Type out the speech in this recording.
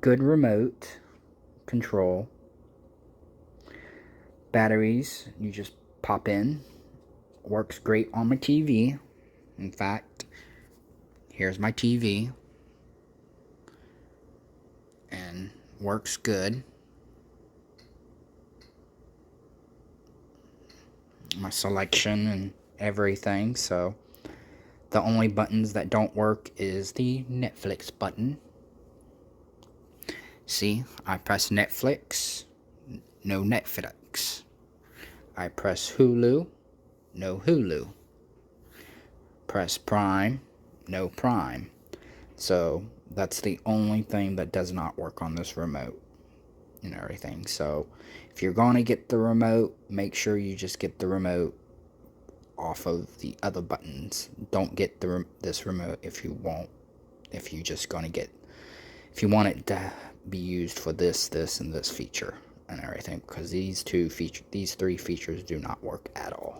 good remote control. Batteries, you just pop in. Works great on my TV. In fact, here's my TV. And works good. My selection and everything. So the only buttons that don't work is the Netflix button. See, I press Netflix, no Netflix. I press Hulu, no Hulu. Press Prime, no Prime. So that's the only thing that does not work on this remote and everything. So if you're going to get the remote, make sure you just get the remote off of the other buttons. Don't get this remote if you want it to be used for this, and this feature and everything, because these three features do not work at all.